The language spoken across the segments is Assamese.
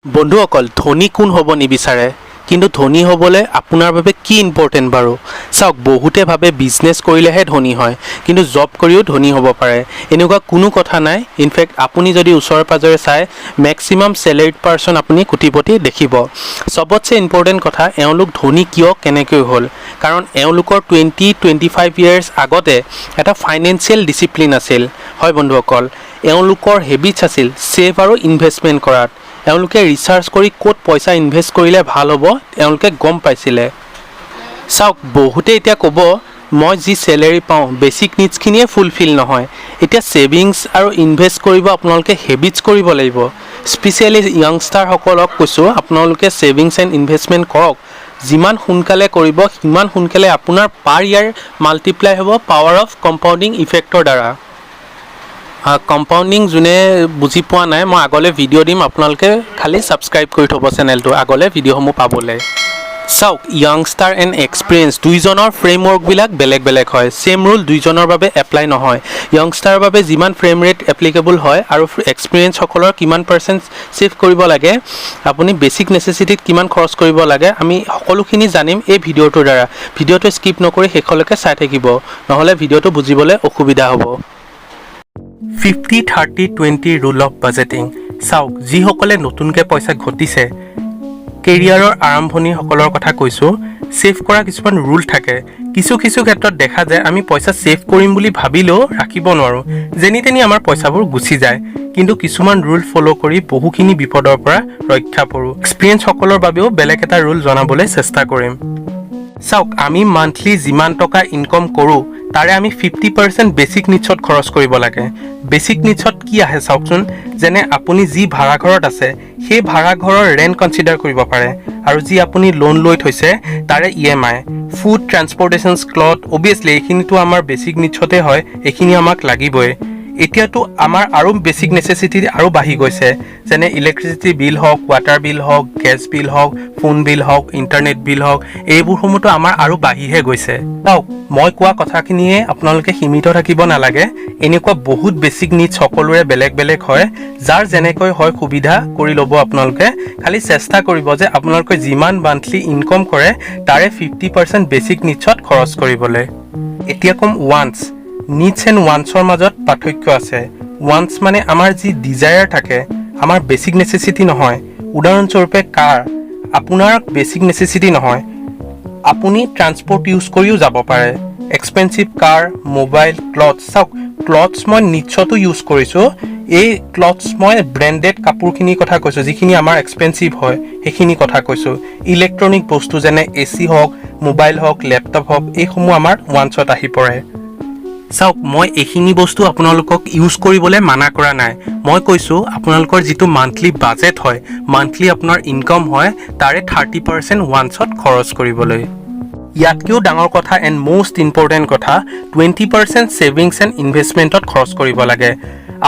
বন্ধুসকল ধনী কোন হ'ব নিবিচাৰে কিন্তু ধনী হ'বলৈ আপোনাৰ বাবে কি ইম্পৰ্টেণ্ট বাৰু চাওক বহুতে ভাবে বিজনেছ কৰিলেহে ধনী হয় কিন্তু জব কৰিও ধনী হ'ব পাৰে এনেকুৱা কোনো কথা নাই ইনফেক্ট আপুনি যদি ওচৰে পাজৰে চাই ম্যাক্সিমাম স্যালাৰিড পাৰ্সন আপুনি কোটিপতি দেখিব সবতছে ইম্পৰ্টেণ্ট কথা এওঁলোক ধনী কিয় কেনেকৈ হ'ল কাৰণ এওঁলোকৰ 20-25 ইয়াৰ্ছ আগতে এটা ফাইনেন্সিয়েল ডিসিপ্লিন আছিল হয় বন্ধুসকল এওঁলোকৰ হেবিটছ আছিল সেভ আৰু ইনভেষ্টমেণ্ট কৰাত এওঁলোকে ৰিসাৰ্চ কৰি কোট পইচা ইনভেষ্ট কৰিলে ভাল হ'ব এওঁলোকে গম পাইছিলে চাওক বহুতে এতিয়া ক'ব মই যি স্যালাৰি পাওঁ বেসিক নিডছখিনিয়ে ফুলফিল নহয় এতিয়া সেভিংছ আৰু ইনভেষ্ট কৰিব আপোনালোকে হেবিটছ কৰিব লাগিব স্পেশালি ইয়াংষ্টাৰ সকলক কৈছো আপোনালোকে সেভিংছ এণ্ড ইনভেষ্টমেণ্ট কৰক যিমান সোনকালে কৰিব সিমান সোনকালে আপোনাৰ পাৰ ইয়াৰ মাল্টিপ্লাই হ'ব পাৱাৰ অফ কম্পাউণ্ডিং ইফেক্টৰ দ্বাৰা কম্পাউণ্ডিং যোনে বুজি পোৱা নাই মই আগলৈ ভিডিঅ' দিম আপোনালোকে খালি সাবস্ক্ৰাইব কৰি থব চেনেলটো আগলৈ ভিডিঅ'সমূহ পাবলৈ চাওক ইয়াংষ্টাৰ এণ্ড এক্সপিৰিয়েঞ্চ দুইজনৰ ফ্ৰেমৱৰ্কবিলাক বেলেগ বেলেগ হয় সেম ৰুল দুইজনৰ বাবে এপ্লাই নহয় ইয়াংষ্টাৰৰ বাবে যিমান ফ্ৰেম ৰেট এপ্লিকেবল হয় আৰু এক্সপিৰিয়েঞ্চসকলৰ কিমান পাৰ্চেণ্ট সেভ কৰিব লাগে আপুনি বেসিক নেচেছিটিত কিমান খৰচ কৰিব লাগে আমি সকলোখিনি জানিম এই ভিডিঅ'টোৰ দ্বাৰা ভিডিঅ'টো স্কিপ নকৰি শেষলৈকে চাই থাকিব নহ'লে ভিডিঅ'টো বুজিবলৈ অসুবিধা হ'ব 50-30-20 rule of budgeting চাওক যিসকলে নতুনকৈ পইচা ঘটিছে কেৰিয়াৰৰ আৰম্ভণি সকলৰ কথা কৈছো সেভ কৰা কিছুমান ৰুল থাকে কিছু ক্ষেত্ৰত দেখা যায় আমি পইচা সেভ কৰিম বুলি ভাবিলেও ৰাখিব নোৱাৰো যেনি তেনি আমাৰ পইচাবোৰ গুচি যায় কিন্তু কিছুমান ৰুল ফলো কৰি বহুখিনি বিপদৰ পৰা ৰক্ষা পৰো এক্সপিৰিয়েঞ্চ সকলৰ বাবেও বেলেগ এটা ৰুল জনাবলৈ চেষ্টা কৰিম চাওক আমি মান্থলি যিমান টকা ইনকাম কৰো তাৰে আমি 50% বেসিক নিডছত খৰচ কৰিব লাগে বেসিক নিডছত কি আহে চাওকচোন যেনে আপুনি যি ভাড়া ঘৰত আছে সেই ভাড়া ঘৰৰ ৰেন্ট কনসিডাৰ কৰিব পাৰে আৰু যি আপুনি লোন লৈ থৈছে তাৰে ইএমআই ফুড ট্ৰান্সপৰ্টেশনছ ক্লথ অবিয়াসলি এইখিনিটো আমাৰ বেসিক নিডছতে হয় এইখিনি আমাক লাগিবই এতিয়াতো আমাৰ আৰু বেসিক নেসেছিটি আৰু বাঢ়ি গৈছে যেনে ইলেক্ট্ৰিচিটি বিল হওক ওয়াটাৰ বিল হওক গ্যাস বিল হওক ফোন বিল হওক ইন্টাৰনেট বিল হওক এইবোৰ সমূহতো আমাৰ আৰু বাঢ়িহে গৈছে তাও মই কোৱা কথাখিনিয়ে আপোনালোকে সীমিত থাকিব নালাগে এনেকুৱা বহুত বেসিক নিডছ সকলোৰে বেলেগ বেলেগ হয় যাৰ যেনেকৈ হয় সুবিধা কৰি ল'ব আপোনালোকে খালি চেষ্টা কৰিব যে আপোনালোকে যিমান মান্থলি ইনকাম কৰে তাৰে 50% বেসিক নিডছত খৰচ কৰিবলৈ এতিয়া কম ওয়ান্স নিডছ এণ্ড ওয়ান্সৰ মাজত পাৰ্থক্য আছে ওয়ান্স মানে আমাৰ যি ডিজায়াৰ থাকে আমাৰ বেসিক নেসেছিটি নহয় উদাহৰণস্বৰূপে কাৰ আপোনাৰ বেসিক নেসেছিটি নহয় আপুনি ট্ৰান্সপৰ্ট ইউজ কৰিও যাব পাৰে এক্সপেন্সিভ কাৰ মোবাইল ক্লথছ চাওক ক্লথছ মই নিডছতো ইউজ কৰিছো এই ক্লথছ মই ব্ৰেণ্ডেড কাপোৰখিনিৰ কথা কৈছো যিখিনি আমাৰ এক্সপেন্সিভ হয় সেইখিনি কথা কৈছো ইলেক্ট্ৰনিক বস্তু যেনে এসি হওক মোবাইল হওক লেপটপ হওক এইসমূহ আমাৰ ওয়ান্সত আহি পৰে চাওক মই এইখিনি বস্তু আপোনালোকক ইউজ কৰিবলৈ মানা কৰা নাই মই কৈছো আপোনালোকৰ যিটো মান্থলি বাজেট হয় মান্থলি আপোনাৰ ইনকাম হয় তাৰে 30% ওয়ান্সত খৰচ কৰিবলৈ ইয়াতকেও ডাঙৰ কথা এণ্ড মোষ্ট ইম্পৰ্টেণ্ট কথা 20% সেভিংছ এণ্ড ইনভেষ্টমেণ্টত খৰচ কৰিব লাগে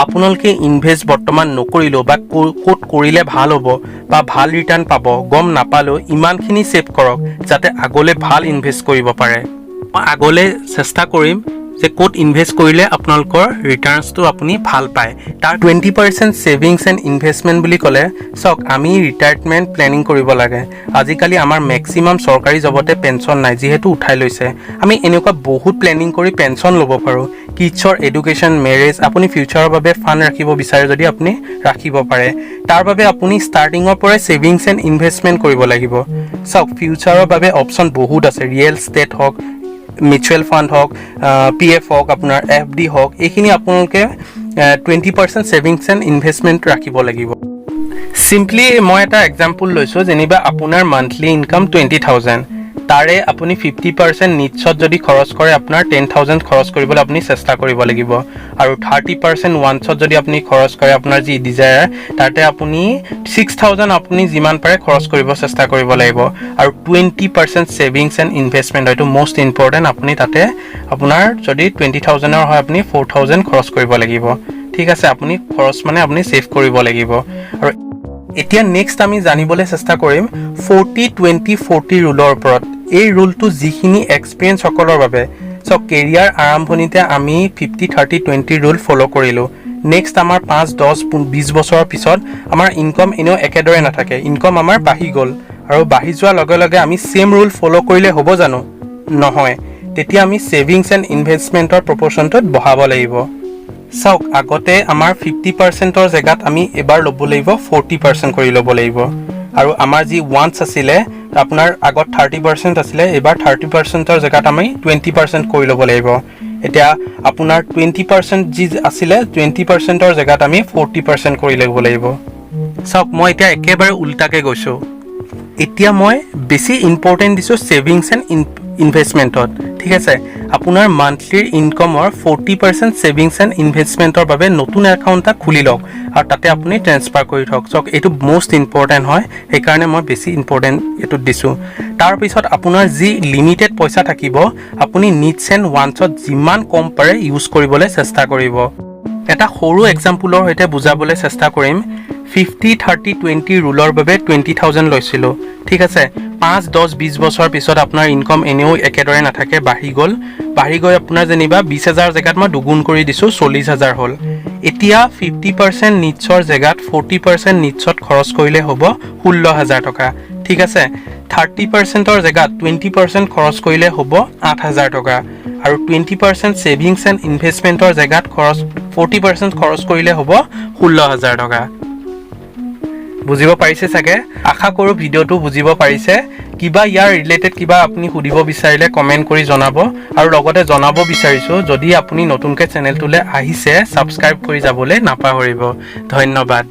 আপোনালোকে ইনভেষ্ট বৰ্তমান নকৰিলেও বা ক'ত কৰিলে ভাল হ'ব বা ভাল ৰিটাৰ্ণ পাব গম নাপালেও ইমানখিনি সেভ কৰক যাতে আগলৈ ভাল ইনভেষ্ট কৰিব পাৰে মই আগলৈ চেষ্টা কৰিম যে কোট ইনভেষ্ট কৰিলে আপোনালোকৰ ৰিটাৰ্নছটো আপুনি ভাল পায় তাৰ 20% সেভিংছ এণ্ড ইনভেষ্টমেণ্ট বুলি ক'লে চাওক আমি ৰিটায়াৰমেণ্ট প্লেনিং কৰিব লাগে আজিকালি আমাৰ ম্যাক্সিমাম চৰকাৰী জবতে পেনচন নাই যিহেতু উঠাই লৈছে আমি এনেকুৱা বহুত প্লেনিং কৰি পেনচন ল'ব পাৰোঁ কিডছৰ এডুকেশ্যন মেৰেজ আপুনি ফিউচাৰৰ বাবে ফাণ্ড ৰাখিব বিচাৰে যদি আপুনি ৰাখিব পাৰে তাৰ বাবে আপুনি ষ্টাৰ্টিঙৰ পৰাই সেভিংছ এণ্ড ইনভেষ্টমেণ্ট কৰিব লাগিব চাওক ফিউচাৰৰ বাবে অপশ্যন বহুত আছে ৰিয়েল ষ্টেট হওক মিউচুৱেল ফাণ্ড হওক পিএফ হওক আপোনাৰ এফডি হওক এইখিনি আপোনালোকে 20% সেভিংছ এণ্ড ইনভেষ্টমেণ্ট ৰাখিব লাগিব সিম্পলি মই এটা এক্সাম্পল লৈছো যেনিবা আপোনাৰ মান্থলি ইনকাম 20,000 তাৰে আপুনি 50% নিডছত যদি খৰচ কৰে আপোনাৰ 10,000 খৰচ কৰিবলৈ আপুনি চেষ্টা কৰিব লাগিব আৰু 30% ওয়ান্সত যদি আপুনি খৰচ কৰে আপোনাৰ যি ডিজায়াৰ তাতে আপুনি 6,000 আপুনি যিমান পাৰে খৰচ কৰিব চেষ্টা কৰিব লাগিব আৰু 20% সেভিংছ এণ্ড ইনভেষ্টমেণ্ট হয়তো মোষ্ট ইম্পৰ্টেণ্ট আপুনি তাতে আপোনাৰ যদি 20,000ৰ হয় আপুনি 4,000 খৰচ কৰিব লাগিব ঠিক আছে আপুনি খৰচ মানে আপুনি সেভ কৰিব লাগিব আৰু এতিয়া নেক্সট আমি জানিবলৈ চেষ্টা কৰিম 40-20-40 ৰুলৰ ওপৰত এই ৰুলটো যিখিনি এক্সপিৰিয়েঞ্চ সকলৰ বাবে সো কেৰিয়াৰ আৰম্ভণিতে আমি 50-30-20 ৰুল ফলো কৰিলো নেক্সট আমাৰ 5, 10, 20 বছৰৰ পিছত আমাৰ ইনকম এনেও একেদৰে নাথাকে, ইনকম আমাৰ বাঢ়ি গ'ল আৰু বাঢ়ি যোৱাৰ লগে লগে আমি সেম ৰুল ফলো কৰিলে হ'ব জানো? নহয়, তেতিয়া আমি সেভিংস এণ্ড ইনভেষ্টমেণ্টৰ প্ৰপৰ্চনটোত বঢ়াব লাগিব। চাওক, আগতে আমাৰ 50%ৰ জেগাত আমি এবাৰ ল'ব লাগিব 40% কৰি ল'ব লাগিব, আৰু আমাৰ যি ওৱান্স আছিলে আপোনাৰ আগত 30% আছিলে, এবাৰ 30%ৰ জেগাত আমি 20% কৰি ল'ব লাগিব। এতিয়া আপোনাৰ 20% যি আছিলে 20%ৰ জেগাত আমি 40% কৰি ল'ব লাগিব। চাওক, মই এতিয়া একেবাৰে উল্টাকে গৈছোঁ। এতিয়া মই বেছি ইম্পৰ্টেণ্ট দিছোঁ ছেভিংছ এণ্ড ইনভেষ্টমেণ্টত। ঠিক আছে, আপোনাৰ মান্থলিৰ ইনকমৰ 40% ছেভিংছ এণ্ড ইনভেষ্টমেণ্টৰ বাবে নতুন একাউণ্ট এটা খুলি লওক আৰু তাতে আপুনি ট্ৰেন্সফাৰ কৰি থওক। চাওক, এইটো মষ্ট ইম্পৰ্টেণ্ট হয়, সেইকাৰণে মই বেছি ইম্পৰ্টেণ্ট এইটোত দিছোঁ। তাৰপিছত আপোনাৰ যি লিমিটেড পইচা থাকিব আপুনি নিডছ এণ্ড ৱান্টছত যিমান কম পাৰে ইউজ কৰিবলৈ চেষ্টা কৰিব। এটা সৰু এক্সাম্পলৰ সৈতে বুজাবলৈ চেষ্টা কৰিম। 50-30-20 ৰুলৰ বাবে 20,000 লৈছিলোঁ। ঠিক আছে, 5, 10, 20 বছৰ পিছত আপোনাৰ ইনকম এনেও একেদৰে নাথাকে, বাঢ়ি গৈ আপোনাৰ যেনিবা 20,000 জেগাত মই দুগুণ কৰি দিছোঁ, 40,000 হ'ল। এতিয়া 50% নিডছৰ জেগাত 40% নিডছত খৰচ কৰিলে হ'ব 16,000 টকা। ঠিক আছে, 30%ৰ জেগাত 20% খৰচ কৰিলে হ'ব 8,000 টকা, আৰু 20% ছেভিংছ এণ্ড ইনভেষ্টমেণ্টৰ জেগাত 40% খৰচ কৰিলে হ'ব 16,000 টকা। বুজিব পাৰিছে চাগে? আশা কৰোঁ ভিডিঅ'টো বুজিব পাৰিছে। কিবা ইয়াৰ ৰিলেটেড কিবা আপুনি সুধিব বিচাৰিলে কমেণ্ট কৰি জনাব, আৰু লগতে জনাব বিচাৰিছোঁ যদি আপুনি নতুনকৈ চেনেলটোলৈ আহিছে ছাবস্ক্ৰাইব কৰি যাবলৈ নাপাহৰিব। ধন্যবাদ।